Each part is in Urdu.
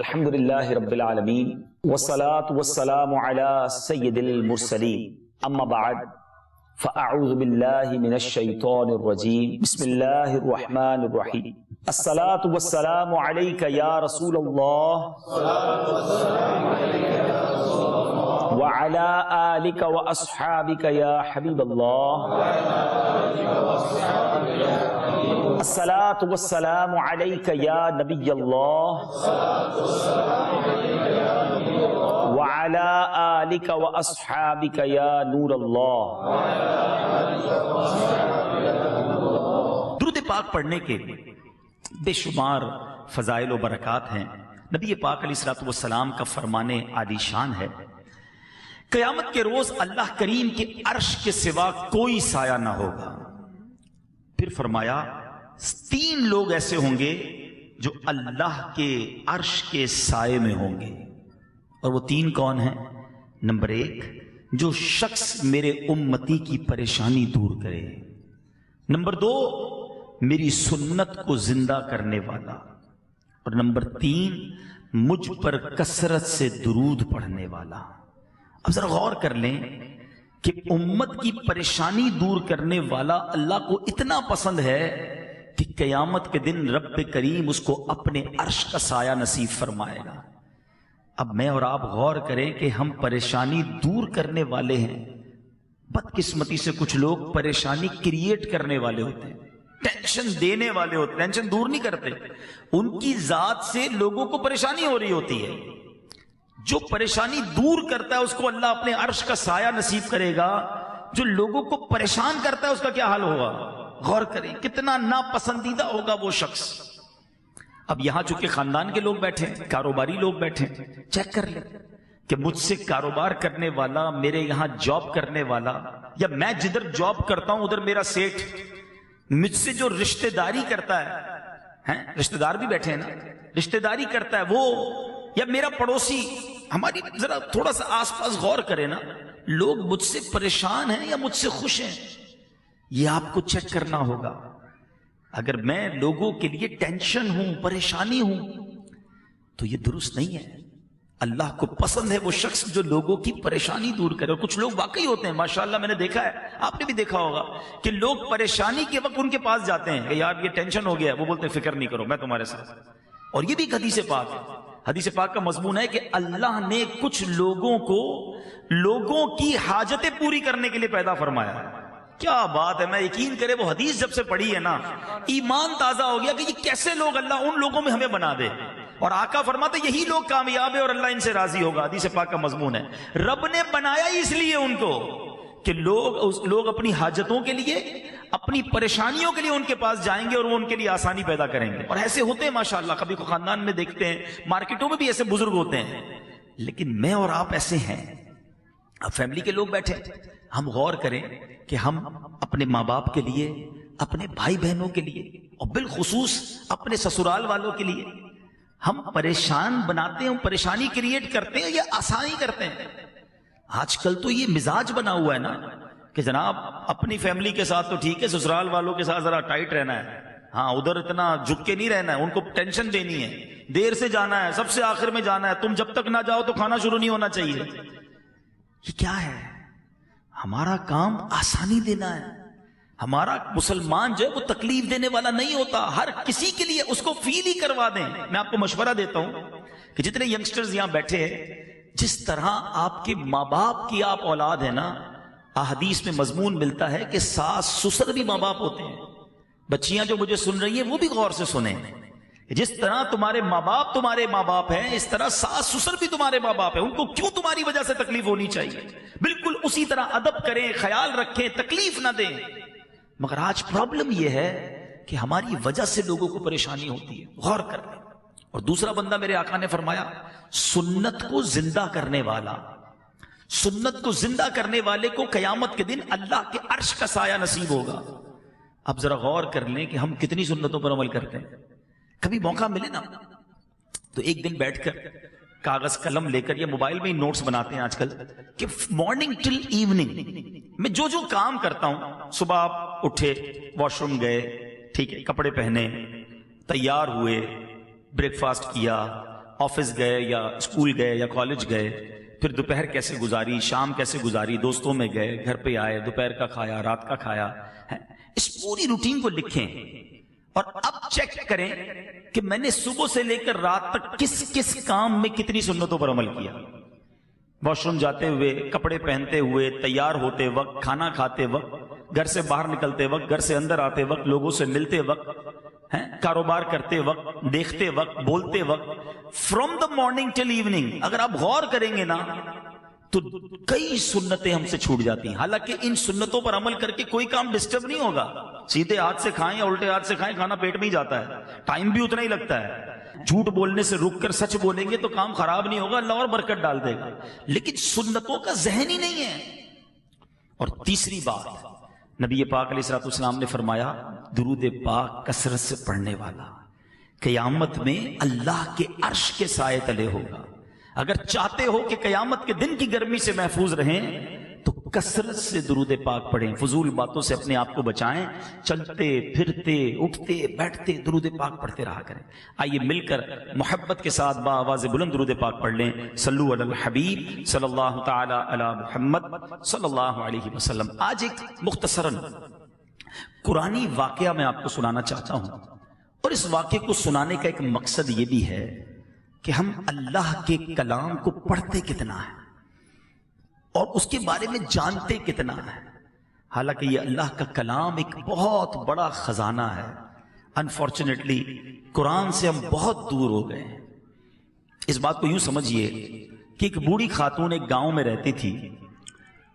الحمدللہ رب العالمین والصلاة والسلام علی سید المرسلین اما بعد فاعوذ باللہ من الشیطان الرجیم بسم اللہ الرحمن الرحیم الصلاة والسلام علیک یا رسول اللہ وعلی آلک واصحابک یا حبیب اللہ الصلاة والسلام علیک یا نبی اللہ وعلی آلک واصحابک یا نور اللہ۔ درود پاک پڑھنے کے بے شمار فضائل و برکات ہیں۔ نبی پاک علیہ الصلوۃ والسلام کا فرمان عالی شان ہے، قیامت کے روز اللہ کریم کے عرش کے سوا کوئی سایہ نہ ہوگا۔ پھر فرمایا 3 لوگ ایسے ہوں گے جو اللہ کے عرش کے سائے میں ہوں گے، اور وہ 3 کون ہیں؟ نمبر 1 جو شخص میرے امتی کی پریشانی دور کرے، نمبر 2 میری سنت کو زندہ کرنے والا، اور نمبر 3 مجھ پر کثرت سے درود پڑھنے والا۔ اب ذرا غور کر لیں کہ امت کی پریشانی دور کرنے والا اللہ کو اتنا پسند ہے کہ قیامت کے دن رب کریم اس کو اپنے عرش کا سایہ نصیب فرمائے گا۔ اب میں اور آپ غور کریں کہ ہم پریشانی دور کرنے والے ہیں، بدقسمتی سے کچھ لوگ پریشانی کریٹ کرنے والے ہوتے ہیں، ٹینشن دینے والے ہوتے ہیں، ٹینشن دور نہیں کرتے، ان کی ذات سے لوگوں کو پریشانی ہو رہی ہوتی ہے۔ جو پریشانی دور کرتا ہے اس کو اللہ اپنے عرش کا سایہ نصیب کرے گا، جو لوگوں کو پریشان کرتا ہے اس کا کیا حال ہوگا؟ غور کریں کتنا ناپسندیدہ ہوگا وہ شخص۔ اب یہاں چونکہ خاندان کے لوگ بیٹھے ہیں، کاروباری لوگ بیٹھے ہیں، چیک کر لیں کہ مجھ سے کاروبار کرنے والا، میرے یہاں جاب کرنے والا، یا میں جدھر جاب کرتا ہوں ادھر میرا سیٹ مجھ سے جو رشتہ داری کرتا ہے، رشتہ دار بھی بیٹھے ہیں نا، رشتہ داری کرتا ہے وہ، یا میرا پڑوسی، ہماری ذرا تھوڑا سا آس پاس غور کریں نا، لوگ مجھ سے پریشان ہیں یا مجھ سے خوش ہیں، یہ آپ کو چیک کرنا ہوگا۔ اگر میں لوگوں کے لیے ٹینشن ہوں، پریشانی ہوں، تو یہ درست نہیں ہے۔ اللہ کو پسند ہے وہ شخص جو لوگوں کی پریشانی دور کرے، اور کچھ لوگ واقعی ہوتے ہیں، ماشاءاللہ میں نے دیکھا ہے، آپ نے بھی دیکھا ہوگا کہ لوگ پریشانی کے وقت ان کے پاس جاتے ہیں کہ یار یہ ٹینشن ہو گیا ہے، وہ بولتے ہیں فکر نہیں کرو میں تمہارے ساتھ۔ اور یہ بھی ایک حدیث پاک ہے، حدیث پاک کا مضمون ہے کہ اللہ نے کچھ لوگوں کو لوگوں کی حاجتیں پوری کرنے کے لیے پیدا فرمایا ہے۔ کیا بات ہے، میں یقین کرے وہ حدیث جب سے پڑھی ہے نا، ایمان تازہ ہو گیا کہ یہ کیسے لوگ اللہ ان لوگوں میں ہمیں بنا دے، اور آقا فرماتے یہی لوگ کامیاب ہے اور اللہ ان سے راضی ہوگا۔ حدیث پاک کا مضمون ہے رب نے بنایا ہی اس لیے ان کو کہ لوگ اپنی حاجتوں کے لیے، اپنی پریشانیوں کے لیے ان کے پاس جائیں گے اور وہ ان کے لیے آسانی پیدا کریں گے۔ اور ایسے ہوتے ہیں ماشاءاللہ، کبھی کو خاندان میں دیکھتے ہیں، مارکیٹوں میں بھی ایسے بزرگ ہوتے ہیں، لیکن میں اور آپ ایسے ہیں۔ اب فیملی کے لوگ بیٹھے، ہم غور کریں کہ ہم اپنے ماں باپ کے لیے، اپنے بھائی بہنوں کے لیے، اور بالخصوص اپنے سسرال والوں کے لیے ہم پریشان بناتے ہیں، پریشانی کریٹ کرتے ہیں یا آسانی کرتے ہیں؟ آج کل تو یہ مزاج بنا ہوا ہے نا کہ جناب اپنی فیملی کے ساتھ تو ٹھیک ہے، سسرال والوں کے ساتھ ذرا ٹائٹ رہنا ہے، ہاں ادھر اتنا جھک کے نہیں رہنا ہے، ان کو ٹینشن دینی ہے، دیر سے جانا ہے، سب سے آخر میں جانا ہے، تم جب تک نہ جاؤ تو کھانا شروع نہیں ہونا چاہیے۔ یہ کیا ہے؟ ہمارا کام آسانی دینا ہے۔ ہمارا مسلمان جو ہے وہ تکلیف دینے والا نہیں ہوتا، ہر کسی کے لیے اس کو فیل ہی کروا دیں۔ میں آپ کو مشورہ دیتا ہوں کہ جتنے ینگسٹرز یہاں بیٹھے ہیں، جس طرح آپ کے ماں باپ کی آپ اولاد ہے نا، احادیث میں مضمون ملتا ہے کہ ساس سسر بھی ماں باپ ہوتے ہیں۔ بچیاں جو مجھے سن رہی ہیں وہ بھی غور سے سنیں، جس طرح تمہارے ماں باپ ہیں، اس طرح ساس سسر بھی تمہارے ماں باپ ہیں، ان کو کیوں تمہاری وجہ سے تکلیف ہونی چاہیے؟ بالکل اسی طرح ادب کریں، خیال رکھیں، تکلیف نہ دیں۔ مگر آج پرابلم یہ ہے کہ ہماری وجہ سے لوگوں کو پریشانی ہوتی ہے، غور کر لیں۔ اور دوسرا بندہ میرے آقا نے فرمایا سنت کو زندہ کرنے والا، سنت کو زندہ کرنے والے کو قیامت کے دن اللہ کے عرش کا سایہ نصیب ہوگا۔ اب ذرا غور کر لیں کہ ہم کتنی سنتوں پر عمل کرتے ہیں۔ کبھی موقع ملے نا تو ایک دن بیٹھ کر کاغذ قلم لے کر، یا موبائل میں ہی نوٹس بناتے ہیں آج کل، کہ مارننگ ٹل ایوننگ میں جو جو کام کرتا ہوں، صبح آپ اٹھے، واش روم گئے، ٹھیک ہے، کپڑے پہنے، تیار ہوئے، بریک فاسٹ کیا، آفس گئے یا اسکول گئے یا کالج گئے، پھر دوپہر کیسے گزاری، شام کیسے گزاری، دوستوں میں گئے، گھر پہ آئے، دوپہر کا کھایا، رات کا کھایا، اس پوری روٹین کو لکھیں اور اب چیک کریں کہ میں نے صبح سے لے کر رات تک کس کس کام میں کتنی سنتوں پر عمل کیا۔ واش روم جاتے ہوئے، کپڑے پہنتے ہوئے، تیار ہوتے وقت، کھانا کھاتے وقت، گھر سے باہر نکلتے وقت، گھر سے اندر آتے وقت، لوگوں سے ملتے وقت، کاروبار کرتے وقت، دیکھتے وقت، بولتے وقت، from the morning till evening. اگر آپ غور کریں گے نا تو کئی سنتیں ہم سے چھوٹ جاتی ہیں، حالانکہ ان سنتوں پر عمل کر کے کوئی کام ڈسٹرب نہیں ہوگا۔ سیدھے ہاتھ سے کھائیں یا الٹے ہاتھ سے کھائیں، کھانا پیٹ میں ہی جاتا ہے، ٹائم بھی اتنا ہی لگتا ہے۔ جھوٹ بولنے سے رک کر سچ بولیں گے تو کام خراب نہیں ہوگا، اللہ اور برکت ڈال دے گا، لیکن سنتوں کا ذہن ہی نہیں ہے۔ اور تیسری بات، نبی پاک علیہ الصلوۃ والسلام نے فرمایا درود پاک کثرت سے پڑھنے والا قیامت میں اللہ کے عرش کے سائے تلے ہوگا۔ اگر چاہتے ہو کہ قیامت کے دن کی گرمی سے محفوظ رہیں تو کثرت سے درود پاک پڑھیں، فضول باتوں سے اپنے آپ کو بچائیں، چلتے پھرتے اٹھتے بیٹھتے درود پاک پڑھتے رہا کریں۔ آئیے مل کر محبت کے ساتھ آواز بلند درود پاک پڑھ لیں۔ صلو علی الحبیب صلی اللہ تعالی علی محمد صلی اللہ علیہ وسلم۔ آج ایک مختصراً قرآنی واقعہ میں آپ کو سنانا چاہتا ہوں، اور اس واقعے کو سنانے کا ایک مقصد یہ بھی ہے کہ ہم اللہ کے کلام کو پڑھتے کتنا ہے اور اس کے بارے میں جانتے کتنا ہے۔ حالانکہ یہ اللہ کا کلام ایک بہت بڑا خزانہ ہے۔ انفارچونیٹلی قرآن سے ہم بہت دور ہو گئے ہیں۔ اس بات کو یوں سمجھیے کہ ایک بوڑھی خاتون ایک گاؤں میں رہتی تھی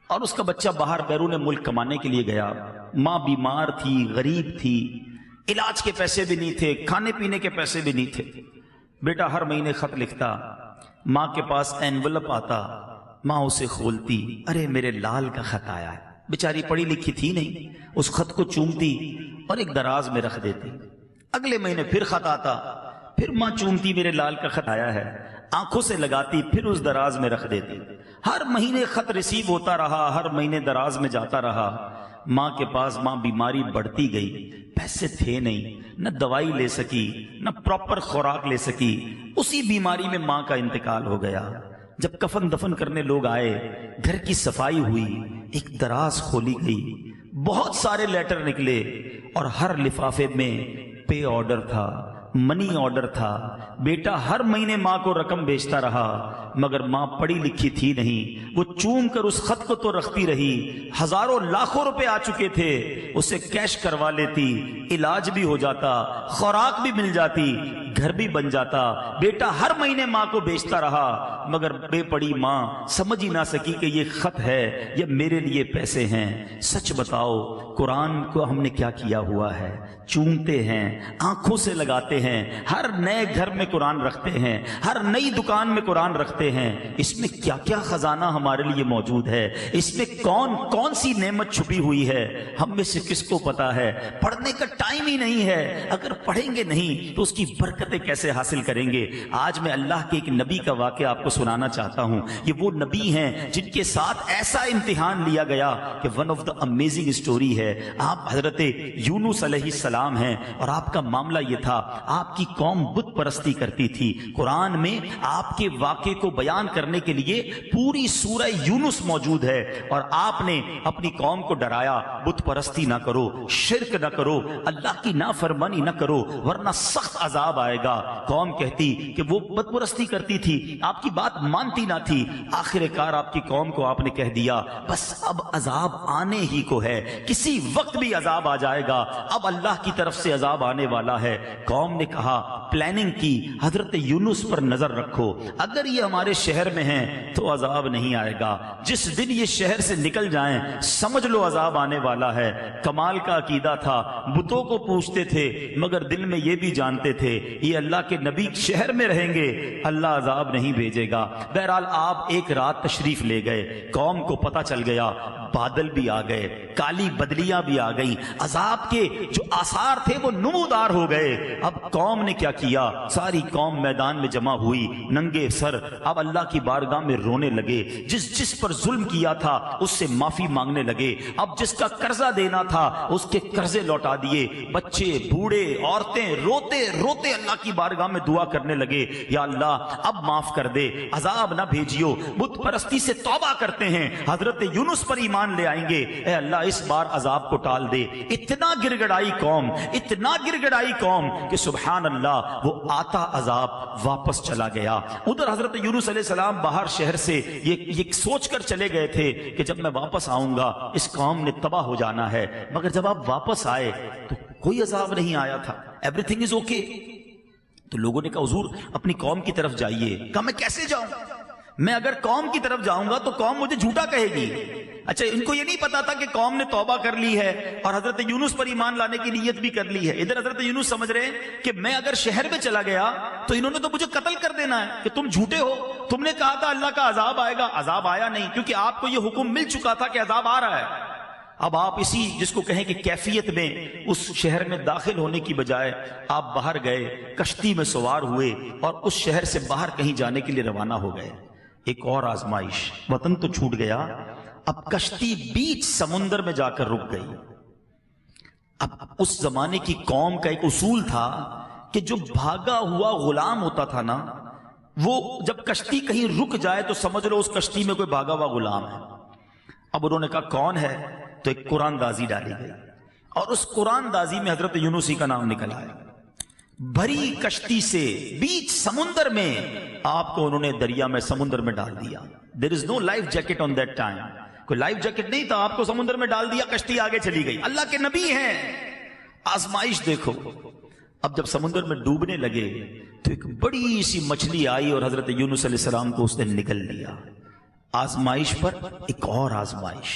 اور اس کا بچہ باہر بیرون ملک کمانے کے لیے گیا۔ ماں بیمار تھی، غریب تھی، علاج کے پیسے بھی نہیں تھے، کھانے پینے کے پیسے بھی نہیں تھے۔ بیٹا ہر مہینے خط لکھتا، ماں کے پاس اینولپ آتا، ماں اسے کھولتی، ارے میرے لال کا خط آیا ہے۔ بیچاری پڑھی لکھی تھی نہیں، اس خط کو چومتی اور ایک دراز میں رکھ دیتی۔ اگلے مہینے پھر خط آتا، پھر ماں چومتی، میرے لال کا خط آیا ہے، آنکھوں سے لگاتی، پھر اس دراز میں رکھ دیتی۔ ہر مہینے خط ریسیو ہوتا رہا، ہر مہینے دراز میں جاتا رہا۔ ماں کے پاس ماں بیماری بڑھتی گئی، پیسے تھے نہیں، نہ دوائی لے سکی، نہ پراپر خوراک لے سکی۔ اسی بیماری میں ماں کا انتقال ہو گیا۔ جب کفن دفن کرنے لوگ آئے، گھر کی صفائی ہوئی، ایک دراز کھولی گئی، بہت سارے لیٹر نکلے اور ہر لفافے میں پے آرڈر تھا، منی آرڈر تھا۔ بیٹا ہر مہینے ماں کو رقم بیچتا رہا، مگر ماں پڑھی لکھی تھی نہیں، وہ چوم کر اس خط کو تو رکھتی رہی۔ ہزاروں لاکھوں روپے آ چکے تھے، اسے کیش کروا لیتی، علاج بھی ہو جاتا، خوراک بھی مل جاتی، گھر بھی بن جاتا۔ بیٹا ہر مہینے ماں کو بیچتا رہا، مگر بے پڑھی ماں سمجھ ہی نہ سکی کہ یہ خط ہے یا میرے لیے پیسے ہیں۔ سچ بتاؤ قرآن کو ہم نے کیا کیا ہوا ہے؟ چومتے ہیں، آنکھوں سے لگاتے ہیں، ہر نئے گھر میں قرآن رکھتے ہیں، ہر نئی دکان میں قرآن رکھتے ہیں۔ اس میں کیا کیا خزانہ ہمارے لیے موجود ہے، اس میں کون کون سی نعمت چھپی ہوئی ہے، ہم میں سے کس کو پتا ہے؟ پڑھنے کا ٹائم ہی نہیں ہے۔ اگر پڑھیں گے نہیں تو اس کی برکتیں کیسے حاصل کریں گے؟ آج میں اللہ کے ایک نبی کا واقعہ آپ کو سنانا چاہتا ہوں۔ یہ وہ نبی ہیں جن کے ساتھ ایسا امتحان لیا گیا کہ one of the amazing story ہے۔ آپ حضرت یونس علیہ السلام ہیں، اور آپ کا معاملہ یہ تھا، آپ کی قوم بت پرستی کرتی تھی۔ قرآن میں آپ کے واقعے کو بیان کرنے کے لیے پوری سورہ یونس موجود ہے، اور آپ نے اپنی قوم کو ڈرایا، بت پرستی نہ کرو، شرک نہ کرو، اللہ کی نافرمانی نہ کرو، ورنہ سخت عذاب آئے گا۔ قوم کہتی کہ وہ بت پرستی کرتی تھی، آپ کی بات مانتی نہ تھی۔ آخر کار آپ کی قوم کو آپ نے کہہ دیا بس اب عذاب آنے ہی کو ہے، کسی وقت بھی عذاب آ جائے گا، اب اللہ کی طرف سے عذاب آنے والا ہے۔ قوم نے کہا، پلاننگ کی، حضرت یونس پر نظر رکھو، اگر یہ ہمارے شہر میں ہیں تو عذاب نہیں آئے گا، جس دن یہ شہر سے نکل جائیں سمجھ لو عذاب آنے والا ہے۔ کمال کا عقیدہ تھا، بتوں کو پوچھتے تھے مگر دل میں یہ بھی جانتے تھے یہ اللہ کے نبی شہر میں رہیں گے، اللہ عذاب نہیں بھیجے گا۔ بہرحال آپ ایک رات تشریف لے گئے، قوم کو پتہ چل گیا، بادل بھی آ گئے، کالی بدلیاں بھی آ گئیں، عذاب کے جو آثار تھے وہ نمودار ہو گئے۔ اب قوم نے کیا کیا؟ ساری قوم میدان میں جمع ہوئی ننگے سر، اب اللہ کی بارگاہ میں رونے لگے، جس پر ظلم کیا تھا اس سے معافی مانگنے لگے، اب جس کا قرضہ دینا تھا اس کے قرضے لوٹا دیے، بچے بوڑھے عورتیں روتے روتے اللہ کی بارگاہ میں دعا کرنے لگے، یا اللہ اب معاف کر دے، عذاب نہ بھیجیو، بت پرستی سے توبہ کرتے ہیں، حضرت یونس پر ایمان لے آئیں گے، اے اللہ اس بار عذاب کو ٹال دے۔ اتنا گر گڑائی قوم، اتنا گر گڑائی قوم کہ سبحان اللہ وہ آتا عذاب واپس چلا گیا۔ ادھر حضرت یونس علیہ السلام باہر شہر سے یہ سوچ کر چلے گئے تھے کہ جب میں واپس آؤں گا اس قوم نے تباہ ہو جانا ہے، مگر جب آپ واپس آئے تو کوئی عذاب نہیں آیا تھا، ایوری تھنگ از اوکے۔ تو لوگوں نے کہا حضور اپنی قوم کی طرف جائیے۔ کہا میں کیسے جاؤں؟ میں اگر قوم کی طرف جاؤں گا تو قوم مجھے جھوٹا کہے گی۔ اچھا ان کو یہ نہیں پتا تھا کہ قوم نے توبہ کر لی ہے اور حضرت یونس پر ایمان لانے کی نیت بھی کر لی ہے۔ ادھر حضرت یونس سمجھ رہے ہیں کہ میں اگر شہر میں چلا گیا تو انہوں نے تو مجھے قتل کر دینا ہے کہ تم جھوٹے ہو، تم نے کہا تھا اللہ کا عذاب آئے گا، عذاب آیا نہیں، کیونکہ آپ کو یہ حکم مل چکا تھا کہ عذاب آ رہا ہے۔ اب آپ اسی جس کو کہیں کہ کیفیت میں اس شہر میں داخل ہونے کی بجائے آپ باہر گئے، کشتی میں سوار ہوئے اور اس شہر سے باہر کہیں جانے کے لیے روانہ ہو گئے۔ ایک اور آزمائش، وطن تو چھوٹ گیا، اب کشتی بیچ سمندر میں جا کر رک گئی۔ اب اس زمانے کی قوم کا ایک اصول تھا کہ جو بھاگا ہوا غلام ہوتا تھا نا، وہ جب کشتی کہیں رک جائے تو سمجھ لو اس کشتی میں کوئی بھاگا ہوا غلام ہے۔ اب انہوں نے کہا کون ہے؟ تو ایک قرآن دازی ڈالی گئی اور اس قرآن دازی میں حضرت یونسی کا نام نکل آیا۔ بھری کشتی سے بیچ سمندر میں آپ کو انہوں نے دریا میں سمندر میں ڈال دیا۔ There is no life jacket on that time، کوئی لائف جیکٹ نہیں تھا، آپ کو سمندر میں ڈال دیا، کشتی آگے چلی گئی۔ اللہ کے نبی ہیں، آزمائش دیکھو۔ اب جب سمندر میں ڈوبنے لگے تو ایک بڑی سی مچھلی آئی اور حضرت یونس علیہ السلام کو اس نے نگل لیا۔ آزمائش پر ایک اور آزمائش،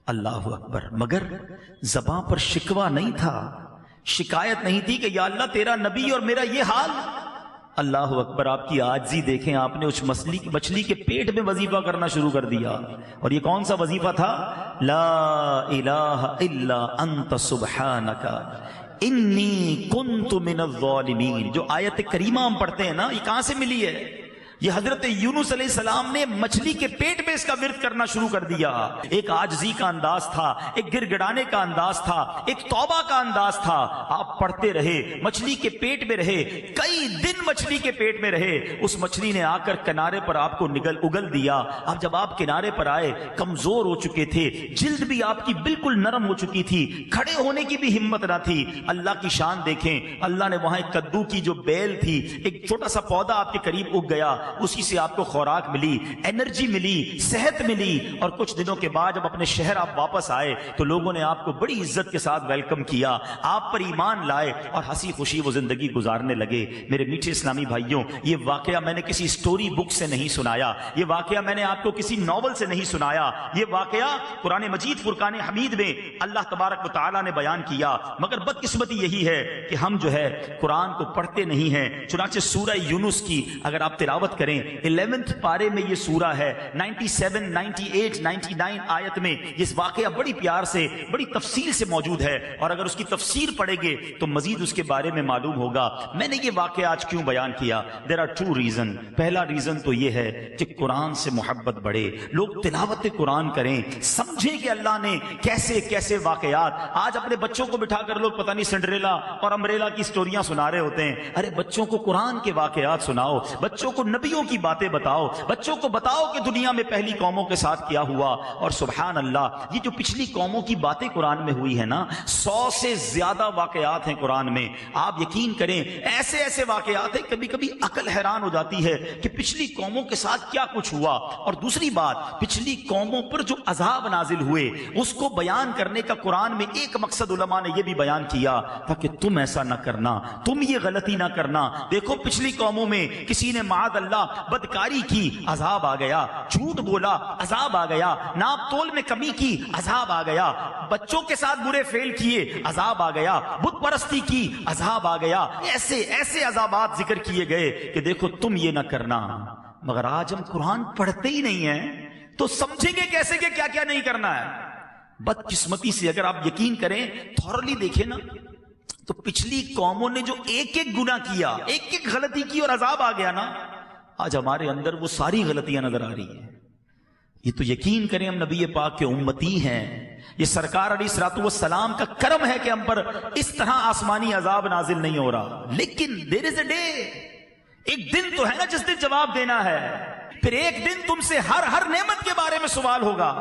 اللہ اکبر۔ مگر زباں پر شکوہ نہیں تھا، شکایت نہیں تھی کہ یا اللہ تیرا نبی اور میرا یہ حال۔ اللہ اکبر، آپ کی عاجزی دیکھیں، آپ نے اس مچھلی کے پیٹ میں وظیفہ کرنا شروع کر دیا۔ اور یہ کون سا وظیفہ تھا؟ لا الہ الا انت سبحانک انی کنت من الظالمین۔ جو آیت کریمہ ہم پڑھتے ہیں نا، یہ کہاں سے ملی ہے؟ یہ حضرت یونس علیہ السلام نے مچھلی کے پیٹ میں اس کا ورد کرنا شروع کر دیا۔ ایک عاجزی کا انداز تھا، ایک گر گڑانے کا انداز تھا، ایک توبہ کا انداز تھا۔ آپ پڑھتے رہے، مچھلی کے پیٹ میں رہے، کئی دن مچھلی کے پیٹ میں رہے۔ اس مچھلی نے آ کر کنارے پر آپ کو اگل دیا۔ اب جب آپ کنارے پر آئے، کمزور ہو چکے تھے، جلد بھی آپ کی بالکل نرم ہو چکی تھی، کھڑے ہونے کی بھی ہمت نہ تھی۔ اللہ کی شان دیکھیں، اللہ نے وہاں ایک کدو کی جو بیل تھی، ایک چھوٹا سا پودا آپ کے قریب اگ گیا، اسی سے آپ کو خوراک ملی، انرجی ملی، صحت ملی۔ اور کچھ دنوں کے بعد جب اپنے شہر آپ واپس آئے تو لوگوں نے آپ کو بڑی عزت کے ساتھ ویلکم کیا، آپ پر ایمان لائے اور ہنسی خوشی وہ زندگی گزارنے لگے۔ میرے میٹھے اسلامی بھائیوں، یہ واقعہ میں نے کسی سٹوری بک سے نہیں سنایا، یہ واقعہ میں نے آپ کو کسی ناول سے نہیں سنایا، یہ واقعہ قرآن مجید فرقان حمید میں اللہ تبارک و تعالیٰ نے بیان کیا۔ مگر بدقسمتی یہی ہے کہ ہم جو ہے قرآن کو پڑھتے نہیں ہیں۔ چنانچہ سورہ یونس کی اگر آپ تلاوت کریں، 11 پارے میں یہ سورہ ہے، 97 98 99 آیت میں یہ واقعہ بڑی پیار سے بڑی تفصیل سے موجود ہے، اور اگر اس کی تفسیر پڑھیں گے تو مزید اس کے بارے میں معلوم ہوگا۔ میں نے یہ واقعہ آج کیوں بیان کیا؟ there are two reasons۔ پہلا ریزن تو یہ ہے کہ قرآن سے محبت بڑھے، لوگ تلاوت قرآن کریں، سمجھیں کہ اللہ نے کیسے کیسے واقعات۔ آج اپنے بچوں کو بٹھا کر لوگ پتہ نہیں سنڈریلا اور امبریلا کی سٹوریاں سنا رہے ہوتے ہیں۔ ارے بچوں کو قرآن کے واقعات سناؤ، بچوں کو نبیوں کی باتیں بتاؤ، بچوں کو بتاؤ کہ دنیا میں پہلی قوموں کے ساتھ کیا ہوا۔ اور سبحان اللہ، یہ جو پچھلی قوموں کی باتیں قرآن میں ہوئی ہے نا، 100 سے زیادہ واقعات ہیں قرآن میں۔ آپ یقین کریں، ایسے ایسے واقعات ہیں کبھی کبھی عقل حیران ہو جاتی ہے کہ پچھلی قوموں کے ساتھ کیا کچھ ہوا۔ اور دوسری بات، پچھلی قوموں پر جو عذاب نازل ہوئے اس کو بیان کرنے کا قرآن میں ایک مقصد علماء نے یہ بھی بیان کیا تاکہ تم ایسا نہ کرنا، تم یہ غلطی نہ کرنا۔ دیکھو پچھلی قوموں میں کسی نے معاذ اللہ بدکاری کی، عذاب آ گیا، جھوٹ بولا، عذاب آ گیا، ناپ تول میں کمی کی، عذاب آ گیا، بچوں کے ساتھ برے فعل کیے، عذاب آ گیا، بت پرستی کی، عذاب آ گیا۔ ایسے ایسے عذابات ذکر کیے گئے کہ دیکھو تم یہ نہ کرنا۔ مگر آج ہم قرآن پڑھتے ہی نہیں ہیں تو سمجھیں گے کیسے کہ کیا کیا نہیں کرنا ہے؟ بدقسمتی سے اگر آپ یقین کریں، تھورلی دیکھیں نا، تو پچھلی قوموں نے جو ایک ایک گناہ کیا، ایک ایک غلطی کی اور عذاب آ گیا نا، آج ہمارے اندر وہ ساری غلطیاں نظر آ رہی ہیں۔ یہ تو یقین کریں ہم نبی پاک کے امتی ہیں، یہ سرکار علیہ الصلوۃ والسلام کا کرم ہے کہ ہم پر اس طرح آسمانی عذاب نازل نہیں ہو رہا۔ لیکن دیر از اے ڈے، ایک دن تو ہے نا جس دن جواب دینا ہے، پھر ایک دن تم سے ہر نعمت کے بارے میں سوال ہوگا۔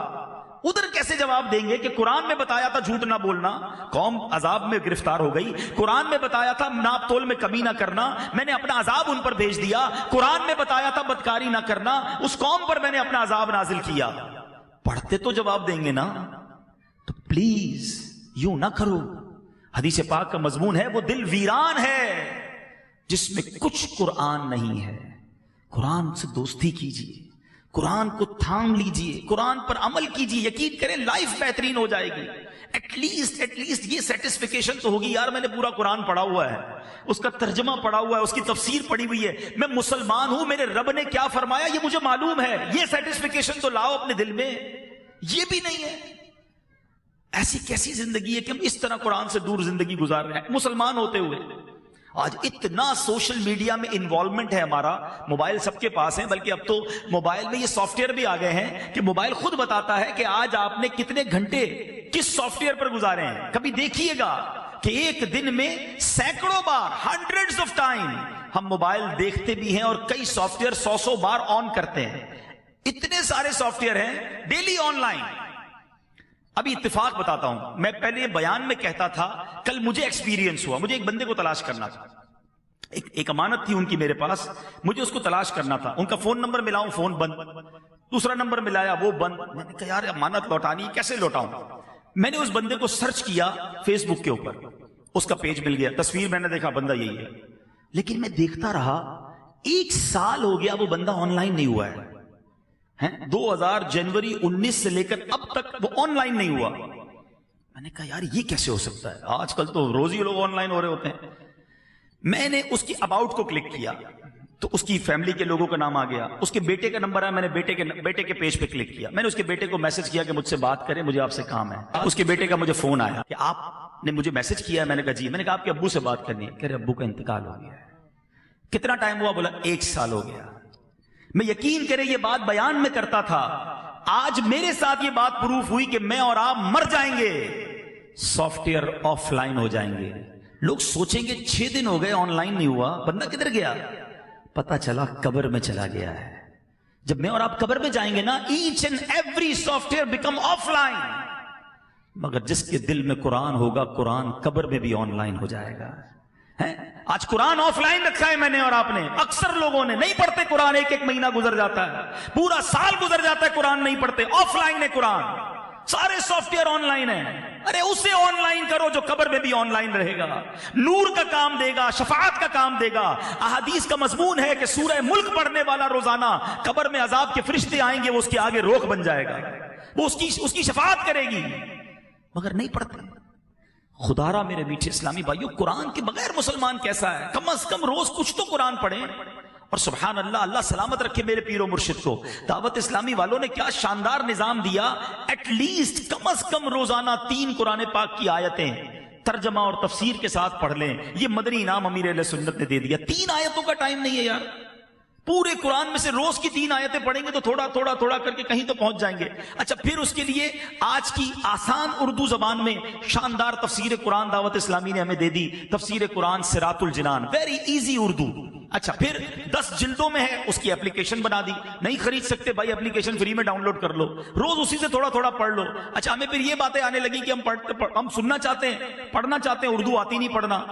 ادھر کیسے جواب دیں گے کہ قرآن میں بتایا تھا جھوٹ نہ بولنا، قوم عذاب میں گرفتار ہو گئی، قرآن میں بتایا تھا ناپ تول میں کمی نہ کرنا، میں نے اپنا عذاب ان پر بھیج دیا، قرآن میں بتایا تھا بدکاری نہ کرنا، اس قوم پر میں نے اپنا عذاب نازل کیا۔ پڑھتے تو جواب دیں گے نا، تو پلیز یوں نہ کرو۔ حدیث پاک کا مضمون ہے وہ دل ویران ہے جس میں کچھ قرآن نہیں ہے۔ قرآن سے دوستی کیجیے، قرآن کو تھام لیجئے، قرآن پر عمل کیجئے، یقین کریں لائف بہترین ہو جائے گی۔ ایٹ لیسٹ یہ سیٹسفیکیشن تو ہوگی یار میں نے پورا قرآن پڑھا ہوا ہے، اس کا ترجمہ پڑھا ہوا ہے، اس کی تفسیر پڑھی ہوئی ہے، میں مسلمان ہوں، میرے رب نے کیا فرمایا یہ مجھے معلوم ہے۔ یہ سیٹسفیکیشن تو لاؤ اپنے دل میں، یہ بھی نہیں ہے۔ ایسی کیسی زندگی ہے کہ ہم اس طرح قرآن سے دور زندگی گزار رہے ہیں مسلمان ہوتے ہوئے۔ آج اتنا سوشل میڈیا میں انوالومنٹ ہے ہمارا، موبائل سب کے پاس ہیں، بلکہ اب تو موبائل میں یہ سافٹ ویئر بھی آ گئے ہیں کہ موبائل خود بتاتا ہے کہ آج آپ نے کتنے گھنٹے کس سافٹ ویئر پر گزارے ہیں۔ کبھی دیکھیے گا کہ ایک دن میں سینکڑوں بار، ہنڈریڈز آف ٹائم ہم موبائل دیکھتے بھی ہیں، اور کئی سافٹ ویئر 100 بار آن کرتے ہیں۔ اتنے سارے سافٹ ویئر ہیں ڈیلی آن لائن۔ ابھی اتفاق بتاتا ہوں، میں پہلے یہ بیان میں کہتا تھا، کل مجھے ایکسپیرینس ہوا، مجھے ایک بندے کو تلاش کرنا تھا، ایک امانت تھی ان کی میرے پاس، مجھے اس کو تلاش کرنا تھا۔ ان کا فون نمبر ملاؤں، فون بند، دوسرا نمبر ملایا، وہ بند۔ میں نے کہا یار امانت لوٹانی کیسے لوٹاؤں؟ میں نے اس بندے کو سرچ کیا فیس بک کے اوپر، اس کا پیج مل گیا، تصویر میں نے دیکھا بندہ یہی ہے، لیکن میں دیکھتا رہا 1 سال ہو گیا وہ بندہ آن لائن نہیں ہوا ہے۔ 2000 جنوری 19 سے لے کر اب تک وہ آن لائن نہیں ہوا۔ میں نے کہا یار یہ کیسے ہو سکتا ہے؟ آج کل تو روز ہی لوگ آن لائن ہو رہے ہوتے ہیں۔ میں نے اس کی اباؤٹ کو کلک کیا تو اس کی فیملی کے لوگوں کا نام آ گیا، اس کے بیٹے کا نمبر ہے، میں نے بیٹے کے پیج پہ کلک کیا، میں نے اس کے بیٹے کو میسج کیا کہ مجھ سے بات کریں، مجھے آپ سے کام ہے۔ اس کے بیٹے کا مجھے فون آیا کہ آپ نے مجھے میسج کیا ہے، میں نے کہا جی، میں نے کہا آپ کے ابو سے بات کرنی ہے، کہ ابو کا انتقال ہو گیا ہے۔ کتنا ٹائم ہوا؟ بولا 1 سال ہو گیا۔ میں یقین کرے یہ بات بیان میں کرتا تھا، آج میرے ساتھ یہ بات پروف ہوئی کہ میں اور آپ مر جائیں گے، سافٹ ویئر آف لائن ہو جائیں گے۔ لوگ سوچیں گے 6 دن ہو گئے آن لائن نہیں ہوا، بندہ کدھر گیا؟ پتا چلا قبر میں چلا گیا ہے۔ جب میں اور آپ قبر میں جائیں گے نا، each and every software become offline, مگر جس کے دل میں قرآن ہوگا، قرآن قبر میں بھی آن لائن ہو جائے گا۔ آج قرآن آف لائن رکھا ہے میں نے اور آپ نے، اکثر لوگوں نے نہیں پڑھتے قرآن، ایک مہینہ گزر جاتا ہے، پورا سال گزر جاتا ہے قرآن نہیں پڑھتے۔ آف لائن ہے قرآن، سارے سافٹ ویئر آن لائن ہیں۔ ارے اسے آن لائن کرو جو قبر میں بھی آن لائن رہے گا، نور کا کام دے گا، شفاعت کا کام دے گا۔ احادیث کا مضمون ہے کہ سورہ ملک پڑھنے والا روزانہ قبر میں عذاب کے فرشتے آئیں گے، وہ اس کے آگے روک بن جائے گا، وہ اس کی شفاعت کرے گی، مگر نہیں پڑھتے۔ خدا را میرے میٹھے اسلامی بھائیوں، قرآن کے بغیر مسلمان کیسا ہے؟ کم از کم روز کچھ تو قرآن پڑھیں۔ اور سبحان اللہ، اللہ سلامت رکھے میرے پیر و مرشد کو، دعوت اسلامی والوں نے کیا شاندار نظام دیا۔ ایٹ لیسٹ کم از کم روزانہ 3 قرآن پاک کی آیتیں ترجمہ اور تفسیر کے ساتھ پڑھ لیں، یہ مدنی انعام امیر اہل سنت نے دے دیا۔ 3 آیتوں کا ٹائم نہیں ہے یار، پورے قرآن میں سے روز کی 3 آیتیں پڑھیں گے تو تھوڑا کر کے کہیں تو پہنچ جائیں گے۔ اچھا، پھر اس کے لیے آج کی آسان اردو زبان میں شاندار تفسیر قرآن دعوت اسلامی نے ہمیں دے دی، تفسیر قرآن صراط الجنان، ویری ایزی اردو۔ اچھا، پھر 10 جلدوں میں ہے، اس کی اپلیکیشن بنا دی، نہیں خرید سکتے بھائی اپلیکیشن فری میں ڈاؤن لوڈ کر لو، روز اسی سے تھوڑا پڑھ لو۔ اچھا، ہمیں پھر یہ باتیں آنے لگی کہ ہم سننا چاہتے ہیں، پڑھنا چاہتے ہیں، اردو آتی نہیں پڑھنا،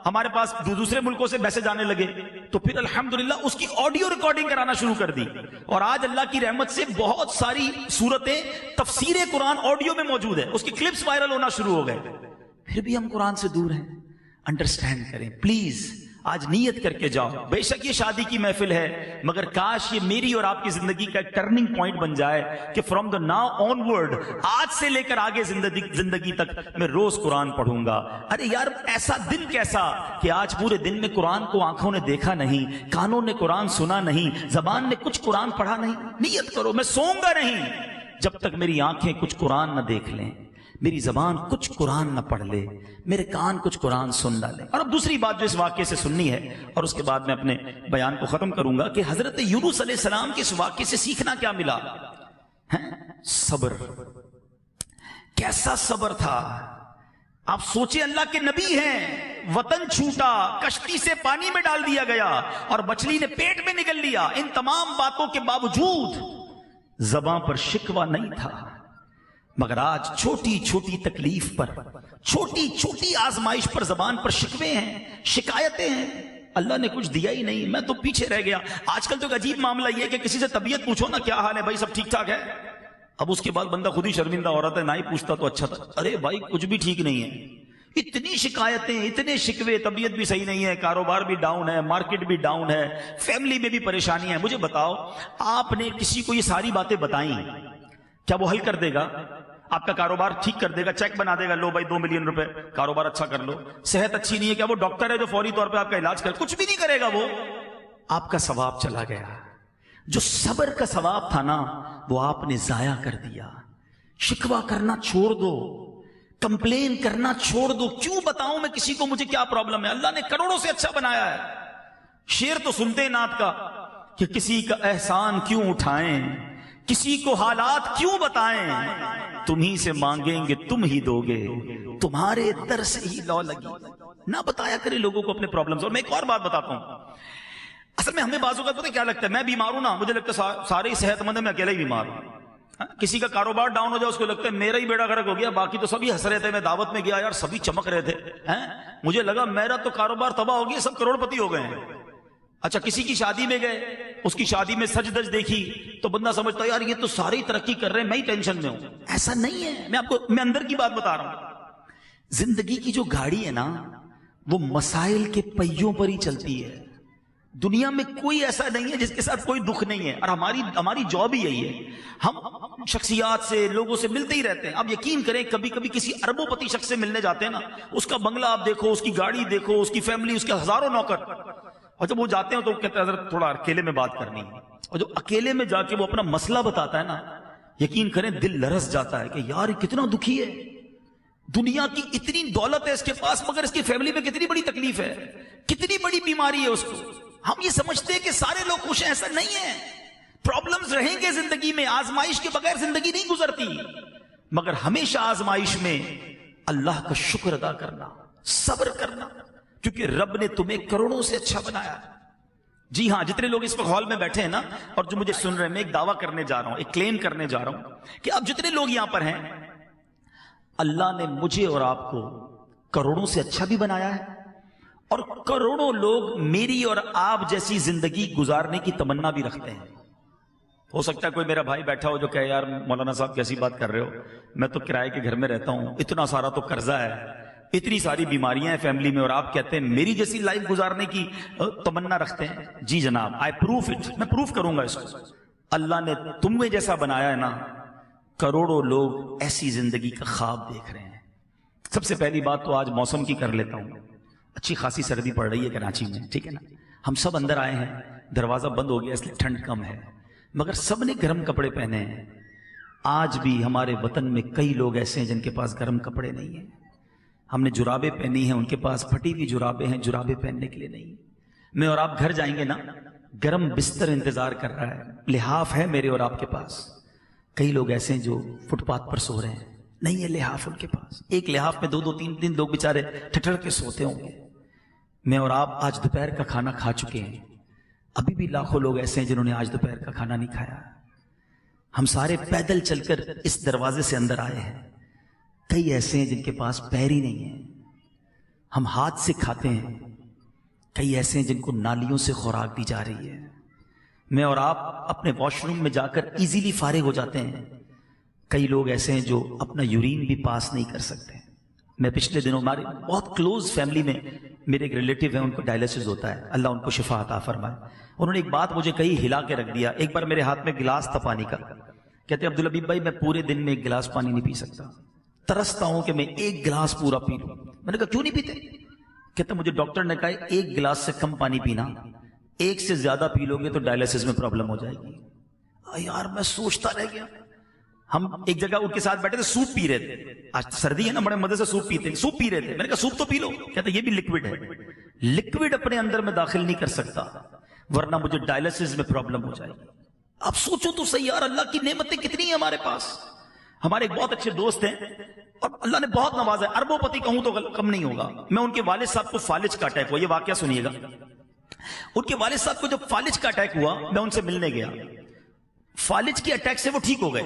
ہمارے پاس دوسرے ملکوں سے میسج آنے لگے، تو پھر الحمدللہ اس کی آڈیو ریکارڈنگ کرانا شروع کر دی، اور آج اللہ کی رحمت سے بہت ساری صورتیں تفسیر قرآن آڈیو میں موجود ہے، اس کی کلپس وائرل ہونا شروع ہو گئے۔ پھر بھی ہم قرآن سے دور ہیں۔ انڈرسٹینڈ کریں پلیز، آج نیت کر کے جاؤ، بے شک یہ شادی کی محفل ہے، مگر کاش یہ میری اور آپ کی زندگی کا ایک ٹرننگ پوائنٹ بن جائے کہ from the now on word, آج سے لے کر آگے زندگی تک میں روز قرآن پڑھوں گا۔ ارے یار، ایسا دن کیسا کہ آج پورے دن میں قرآن کو آنکھوں نے دیکھا نہیں، کانوں نے قرآن سنا نہیں، زبان نے کچھ قرآن پڑھا نہیں۔ نیت کرو میں سوؤں گا نہیں جب تک میری آنکھیں کچھ قرآن نہ دیکھ لیں، میری زبان کچھ قرآن نہ پڑھ لے، میرے کان کچھ قرآن سن ڈالے۔ اور اب دوسری بات جو اس واقعے سے سننی ہے اور اس کے بعد میں اپنے بیان کو ختم کروں گا کہ حضرت یونس علیہ السلام کے اس واقعے سے سیکھنا کیا ملا ہے؟ صبر۔ کیسا صبر تھا! آپ سوچیں، اللہ کے نبی ہیں، وطن چھوٹا، کشتی سے پانی میں ڈال دیا گیا اور مچھلی نے پیٹ میں نگل لیا، ان تمام باتوں کے باوجود زبان پر شکوہ نہیں تھا۔ مگر آج چھوٹی چھوٹی تکلیف پر، چھوٹی چھوٹی آزمائش پر زبان پر شکوے ہیں، شکایتیں ہیں، اللہ نے کچھ دیا ہی نہیں، میں تو پیچھے رہ گیا۔ آج کل تو ایک عجیب معاملہ یہ ہے کہ کسی سے طبیعت پوچھو نا، کیا حال ہے بھائی، سب ٹھیک ٹھاک ہے؟ اب اس کے بعد بندہ خود ہی شرمندہ ہو رہا تھا، نہ ہی پوچھتا تو اچھا تھا، ارے بھائی کچھ بھی ٹھیک نہیں ہے۔ اتنی شکایتیں، اتنے شکوے، طبیعت بھی صحیح نہیں ہے، کاروبار بھی ڈاؤن ہے، مارکیٹ بھی ڈاؤن ہے، فیملی میں بھی پریشانی ہے۔ مجھے بتاؤ، آپ نے کسی کو یہ ساری باتیں بتائیں، کیا وہ حل کر دے گا؟ آپ کا کاروبار ٹھیک کر دے گا، چیک بنا دے گا، لو بھائی 2 ملین روپے، کاروبار اچھا کر لو؟ صحت اچھی نہیں ہے، کیا وہ ڈاکٹر ہے جو فوری طور پہ آپ کا علاج کر؟ کچھ بھی نہیں کرے گا وہ۔ آپ کا ثواب چلا گیا، جو صبر کا ثواب تھا نا وہ آپ نے ضائع کر دیا۔ شکوہ کرنا چھوڑ دو، کمپلین کرنا چھوڑ دو۔ کیوں بتاؤں میں کسی کو مجھے کیا پرابلم ہے؟ اللہ نے کروڑوں سے اچھا بنایا ہے۔ شعر تو سنتے نعت کا کہ کسی کا احسان کیوں اٹھائیں، کسی کو حالات کیوں بتائیں، تمہیں سے مانگیں گے تم ہی دو گے، تمہارے در سے ہی لو لگی۔ نہ بتایا کرے لوگوں کو اپنے پرابلمز۔ اور میں ایک اور بات بتاتا ہوں، اصل میں ہمیں بعض اوقات پتہ کیا لگتا ہے، میں بیمار ہوں نا، مجھے لگتا ہے سارے ہی صحت مند ہیں، میں اکیلا ہی بیمار ہوں۔ کسی کا کاروبار ڈاؤن ہو جائے اس کو لگتا ہے میرا ہی بیڑا غرق ہو گیا، باقی تو سبھی ہنس رہے تھے، میں دعوت میں گیا یار سبھی چمک رہے تھے، مجھے لگا میرا تو کاروبار تباہ ہو گیا، سب کروڑ پتی ہو گئے ہیں۔ اچھا کسی کی شادی میں گئے، اس کی شادی میں سج دج دیکھی تو بندہ سمجھتا ہے یار یہ تو سارے ہی ترقی کر رہے ہیں، میں ہی ٹینشن میں ہوں۔ ایسا نہیں ہے، میں اندر کی بات بتا رہا ہوں۔ زندگی کی جو گاڑی ہے نا وہ مسائل کے پہیوں پر ہی چلتی ہے۔ دنیا میں کوئی ایسا نہیں ہے جس کے ساتھ کوئی دکھ نہیں ہے، اور ہماری جاب ہی یہی ہے، ہم شخصیات سے، لوگوں سے ملتے ہی رہتے ہیں۔ اب یقین کریں کبھی کبھی کسی اربوں پتی شخص سے ملنے جاتے ہیں نا، اس کا بنگلہ آپ دیکھو، اس کی گاڑی دیکھو، اس کی فیملی، اس کے ہزاروں نوکر، اور جب وہ جاتے ہیں تو کہتے ہیں حضرت تھوڑا اکیلے میں بات کرنی ہے، اور جو اکیلے میں جا کے وہ اپنا مسئلہ بتاتا ہے نا، یقین کریں دل لرز جاتا ہے کہ یار یہ کتنا دکھی ہے، دنیا کی اتنی دولت ہے اس کے پاس مگر اس کی فیملی میں کتنی بڑی تکلیف ہے، کتنی بڑی بیماری ہے اس کو۔ ہم یہ سمجھتے ہیں کہ سارے لوگ خوش ہیں، ایسا نہیں ہے، پرابلمز رہیں گے زندگی میں، آزمائش کے بغیر زندگی نہیں گزرتی، مگر ہمیشہ آزمائش میں اللہ کا شکر ادا کرنا، صبر کرنا، کیونکہ رب نے تمہیں کروڑوں سے اچھا بنایا۔ جی ہاں، جتنے لوگ اس وقت ہال میں بیٹھے ہیں نا اور جو مجھے سن رہے ہیں، میں ایک دعویٰ کرنے جا رہا ہوں، ایک کلیم کرنے جا رہا ہوں کہ اب جتنے لوگ یہاں پر ہیں، اللہ نے مجھے اور آپ کو کروڑوں سے اچھا بھی بنایا ہے، اور کروڑوں لوگ میری اور آپ جیسی زندگی گزارنے کی تمنا بھی رکھتے ہیں۔ ہو سکتا ہے کوئی میرا بھائی بیٹھا ہو جو کہے یار مولانا صاحب کیسی بات کر رہے ہو، میں تو کرائے کے گھر میں رہتا ہوں، اتنا سارا تو قرضہ ہے، اتنی ساری بیماریاں ہیں فیملی میں، اور آپ کہتے ہیں میری جیسی لائف گزارنے کی تمنا رکھتے ہیں۔ جی جناب، آئی پروف اٹ، میں پروف کروں گا اس کو۔ اللہ نے تمہیں جیسا بنایا ہے نا، کروڑوں لوگ ایسی زندگی کا خواب دیکھ رہے ہیں۔ سب سے پہلی بات تو آج موسم کی کر لیتا ہوں، اچھی خاصی سردی پڑ رہی ہے کراچی میں، ٹھیک ہے نا، ہم سب اندر آئے ہیں، دروازہ بند ہو گیا اس لیے ٹھنڈ کم ہے، مگر سب نے گرم کپڑے پہنے ہیں۔ آج بھی ہمارے وطن میں کئی لوگ ایسے ہیں جن کے پاس گرم کپڑے نہیں ہیں۔ ہم نے جرابیں پہنی ہیں، ان کے پاس پھٹی ہوئی جرابیں ہیں، جرابیں پہننے کے لیے نہیں۔ میں اور آپ گھر جائیں گے نا، گرم بستر انتظار کر رہا ہے، لحاف ہے میرے اور آپ کے پاس۔ کئی لوگ ایسے ہیں جو فٹ پاتھ پر سو رہے ہیں، نہیں ہے لحاف ان کے پاس، ایک لحاف میں 2-2 3-3 لوگ بےچارے ٹھٹر کے سوتے ہوں گے۔ میں اور آپ آج دوپہر کا کھانا کھا چکے ہیں، ابھی بھی لاکھوں لوگ ایسے ہیں جنہوں نے آج دوپہر کا کھانا نہیں کھایا۔ ہم سارے پیدل چل کر اس دروازے سے اندر آئے ہیں، کئی ایسے ہیں جن کے پاس پیر ہی نہیں ہے، ہم ہاتھ سے کھاتے ہیں، کئی ایسے ہیں جن کو نالیوں سے خوراک دی جا رہی ہے۔ میں اور آپ اپنے واش روم میں جا کر ایزیلی فارغ ہو جاتے ہیں، کئی لوگ ایسے ہیں جو اپنا یورین بھی پاس نہیں کر سکتے۔ میں پچھلے دنوں ہمارے بہت کلوز فیملی میں میرے ایک ریلیٹیو ہیں، ان کو ڈائلسس ہوتا ہے، اللہ ان کو شفا عطا فرمائے۔ انہوں نے ایک بات مجھے کہی، ہلا کے رکھ دیا۔ ایک بار میرے ہاتھ میں گلاس تھا پانی کا، کہتے عبدالحبیب بھائی میں پورے دن میں 1 گلاس پانی نہیں پی سکتا، ترستا ہوں کہ میں 1 گلاس پورا پی لوں۔ میں نے کہا کیوں نہیں پیتے؟ کہتے مجھے ڈاکٹر نے کہا 1 گلاس سے کم پانی پینا، 1 سے زیادہ پی لو گے تو ڈائلسس میں پرابلم ہو جائے گی۔ یار میں سوچتا رہ گیا، ہم ایک جگہ ان کے ساتھ بیٹھے تھے, سوپ پی رہے تھے, آج سردی ہے نا, بڑے مزے سے سوپ پیتے ہیں, سوپ پی رہے تھے. میں نے کہا سوپ تو پی لو, کہتے یہ بھی لکوڈ ہے, لکوڈ اپنے اندر میں داخل نہیں کر سکتا ورنہ مجھے ڈائلسس میں پرابلم ہو جائے گی. آپ سوچو تو صحیح یار, اللہ کی نعمتیں کتنی ہیں ہمارے پاس. ہمارے ایک بہت اچھے دوست ہیں اور اللہ نے بہت نوازا ہے, اربوں پتی کہوں تو کم نہیں ہوگا. میں ان کے والد صاحب کو فالج کا اٹیک ہوا, یہ واقعہ سنیے گا. ان کے والد صاحب کو جب فالج کا اٹیک ہوا, میں ان سے ملنے گیا. فالج کے اٹیک سے وہ ٹھیک ہو گئے,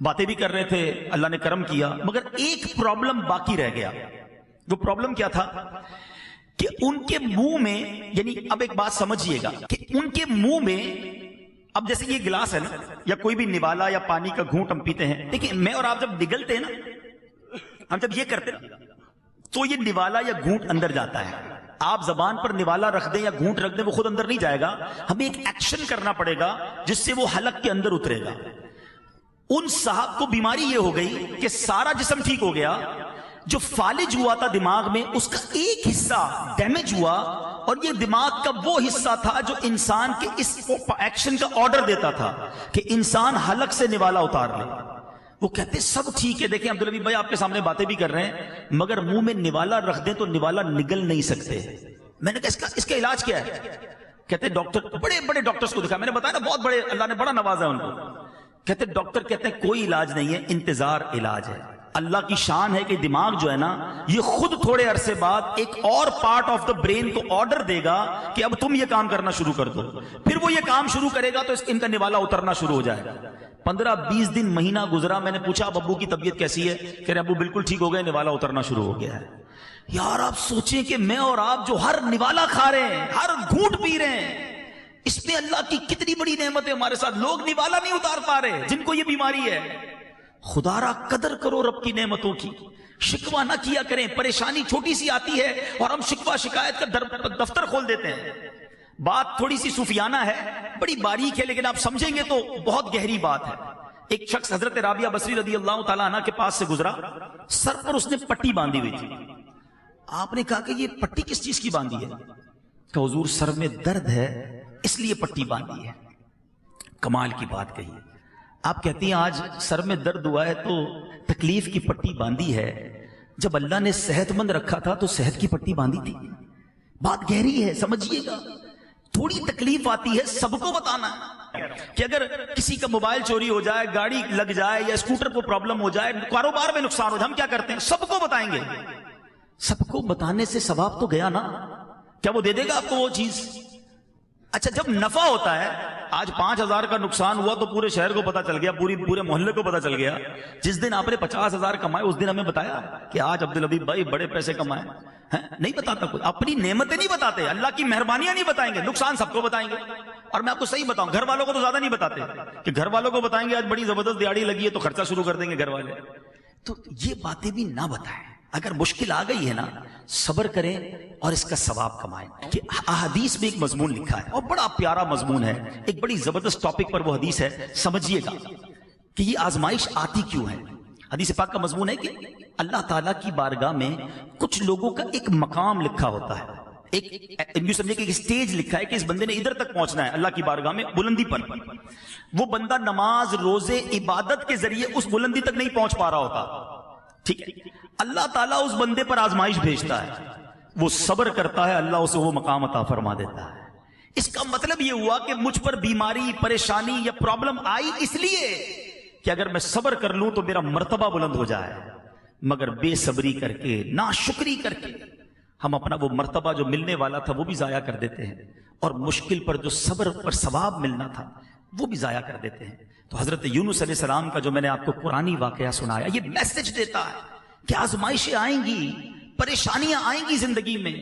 باتیں بھی کر رہے تھے, اللہ نے کرم کیا, مگر ایک پرابلم باقی رہ گیا. وہ پرابلم کیا تھا کہ ان کے منہ میں, یعنی اب ایک بات سمجھیے گا کہ ان کے منہ میں, اب جیسے یہ گلاس ہے نا, یا کوئی بھی نوالا یا پانی کا گھونٹ ہم پیتے ہیں, دیکھیں میں اور آپ جب نگلتے ہیں نا, ہم جب یہ کرتے ہیں تو یہ نوالا یا گھونٹ اندر جاتا ہے. آپ زبان پر نوالا رکھ دیں یا گھونٹ رکھ دیں, وہ خود اندر نہیں جائے گا, ہمیں ایک ایکشن کرنا پڑے گا جس سے وہ حلق کے اندر اترے گا. ان صاحب کو بیماری یہ ہو گئی کہ سارا جسم ٹھیک ہو گیا, جو فالج ہوا تھا دماغ میں اس کا ایک حصہ ڈیمیج ہوا, اور یہ دماغ کا وہ حصہ تھا جو انسان کے اس ایکشن کا آرڈر دیتا تھا کہ انسان حلق سے نوالا اتار لے. وہ کہتے سب ٹھیک ہے, دیکھیں عبدالحبیب بھائی آپ کے سامنے باتیں بھی کر رہے ہیں, مگر منہ میں نوالا رکھ دیں تو نوالا نگل نہیں سکتے. میں نے کہا اس کا علاج کیا ہے؟ کہتے ڈاکٹر, بڑے بڑے ڈاکٹرز کو دکھا, میں نے بتایا نا بہت بڑے, اللہ نے بڑا نوازا ہے ان کو. کہتے ڈاکٹر کہتے ہیں کوئی علاج نہیں ہے, انتظار علاج ہے. اللہ کی شان ہے کہ دماغ جو ہے نا, یہ خود تھوڑے عرصے بعد ایک اور پارٹ آف دا برین کو آرڈر دے گا کہ اب تم یہ کام کرنا شروع کر دو. پھر وہ یہ کام شروع کرے گا تو ان کا نوالا اترنا شروع ہو جائے گا. 15-20 دن مہینہ گزرا, میں نے پوچھا اب ابو کی طبیعت کیسی ہے؟ کہہ رہے ابو بالکل ٹھیک ہو گئے, نوالا اترنا شروع ہو گیا ہے. یار آپ سوچیں کہ میں اور آپ جو ہر نوالا کھا رہے ہیں, ہر گھونٹ پی رہے ہیں, اس میں اللہ کی کتنی بڑی نعمت ہے ہمارے ساتھ. لوگ نوالا نہیں اتار پا رہے جن کو یہ بیماری ہے. خدا را قدر کرو رب کی نعمتوں کی, شکوہ نہ کیا کریں. پریشانی چھوٹی سی آتی ہے اور ہم شکوہ شکایت کا دفتر کھول دیتے ہیں. بات تھوڑی سی صوفیانہ ہے, بڑی باریک ہے, لیکن آپ سمجھیں گے تو بہت گہری بات ہے. ایک شخص حضرت رابعہ بصری رضی اللہ تعالیٰ عنہ کے پاس سے گزرا, سر پر اس نے پٹی باندھی ہوئی تھی. آپ نے کہا کہ یہ پٹی کس چیز کی باندھی ہے؟ کہ حضور سر میں درد ہے اس لیے پٹی باندھی ہے. کمال کی بات کہی. آپ کہتی ہیں آج سر میں درد ہوا ہے تو تکلیف کی پٹی باندھی ہے, جب اللہ نے صحت مند رکھا تھا تو صحت کی پٹی باندھی تھی. بات گہری ہے, سمجھیے گا. تھوڑی تکلیف آتی ہے, سب کو بتانا ہے کہ اگر کسی کا موبائل چوری ہو جائے, گاڑی لگ جائے, یا اسکوٹر کو پرابلم ہو جائے, کاروبار میں نقصان ہو جائے, ہم کیا کرتے ہیں؟ سب کو بتائیں گے. سب کو بتانے سے ثواب تو گیا نا, کیا وہ دے دے گا آپ کو وہ چیز؟ اچھا جب نفع ہوتا ہے, آج 5,000 کا نقصان ہوا تو پورے شہر کو پتا چل گیا, پورے محلے کو پتا چل گیا. جس دن آپ نے 50,000 کمائے اس دن ہمیں بتایا کہ آج عبدالحبیب بھائی بڑے پیسے کمائے. نہیں بتاتا کوئی, اپنی نعمتیں نہیں بتاتے, اللہ کی مہربانیاں نہیں بتائیں گے, نقصان سب کو بتائیں گے. اور میں آپ کو صحیح بتاؤں, گھر والوں کو تو زیادہ نہیں بتاتے کہ گھر والوں کو بتائیں گے آج بڑی زبردست دیہڑی لگی ہے تو خرچہ شروع کر دیں گے گھر والے. تو یہ باتیں بھی نہ بتائیں. اگر مشکل آ گئی ہے نا, صبر کریں اور اس کا ثواب کمائیں. کہ احادیث میں ایک مضمون لکھا ہے اور بڑا پیارا مضمون ہے, ایک بڑی زبردست ٹاپک پر وہ حدیث ہے, سمجھیے گا کہ یہ آزمائش آتی کیوں ہے. حدیث پاک کا مضمون ہے کہ اللہ تعالیٰ کی بارگاہ میں کچھ لوگوں کا ایک مقام لکھا ہوتا ہے, ایک سمجھے کہ ایک سٹیج لکھا ہے کہ اس بندے نے ادھر تک پہنچنا ہے اللہ کی بارگاہ میں بلندی پر. وہ بندہ نماز, روزے, عبادت کے ذریعے اس بلندی تک نہیں پہنچ پا رہا ہوتا. ٹھیک ہے, اللہ تعالیٰ اس بندے پر آزمائش بھیجتا ہے, وہ صبر کرتا ہے, اللہ اسے وہ مقام عطا فرما دیتا ہے. اس کا مطلب یہ ہوا کہ مجھ پر بیماری, پریشانی یا پرابلم آئی اس لیے کہ اگر میں صبر کر لوں تو میرا مرتبہ بلند ہو جائے. مگر بے صبری کر کے, ناشکری کر کے ہم اپنا وہ مرتبہ جو ملنے والا تھا وہ بھی ضائع کر دیتے ہیں, اور مشکل پر جو صبر پر ثواب ملنا تھا وہ بھی ضائع کر دیتے ہیں. تو حضرت یونس علیہ السلام کا جو میں نے آپ کو قرآنی واقعہ سنایا, یہ میسج دیتا ہے کہ آزمائشیں آئیں گی, پریشانیاں آئیں گی زندگی میں,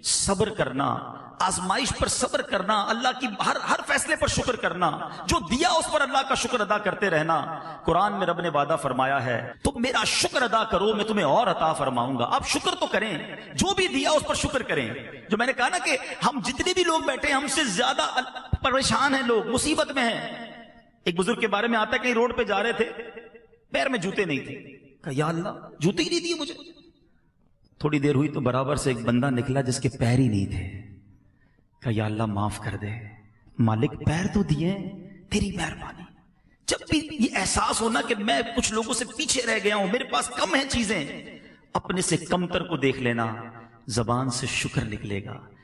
صبر کرنا, آزمائش پر صبر کرنا, اللہ کی ہر فیصلے پر شکر کرنا, جو دیا اس پر اللہ کا شکر ادا کرتے رہنا. قرآن میں رب نے وعدہ فرمایا ہے تم میرا شکر ادا کرو میں تمہیں اور عطا فرماؤں گا. آپ شکر تو کریں, جو بھی دیا اس پر شکر کریں. جو میں نے کہا نا کہ ہم جتنے بھی لوگ بیٹھے ہیں ہم سے زیادہ پریشان ہیں لوگ, مصیبت میں ہیں. ایک بزرگ کے بارے میں آتا ہے کہ روڈ پہ جا رہے تھے, پیر میں جوتے نہیں تھے, کہا یا اللہ جوتے ہی نہیں دیے مجھے. تھوڑی دیر ہوئی تو برابر سے ایک بندہ نکلا جس کے پیر ہی نہیں تھے. کہا یا اللہ معاف کر دے, مالک پیر تو دیے, تیری مہربانی. جب بھی یہ احساس ہونا کہ میں کچھ لوگوں سے پیچھے رہ گیا ہوں، میرے پاس کم ہیں چیزیں، اپنے سے کمتر کو دیکھ لینا، زبان سے شکر نکلے گا۔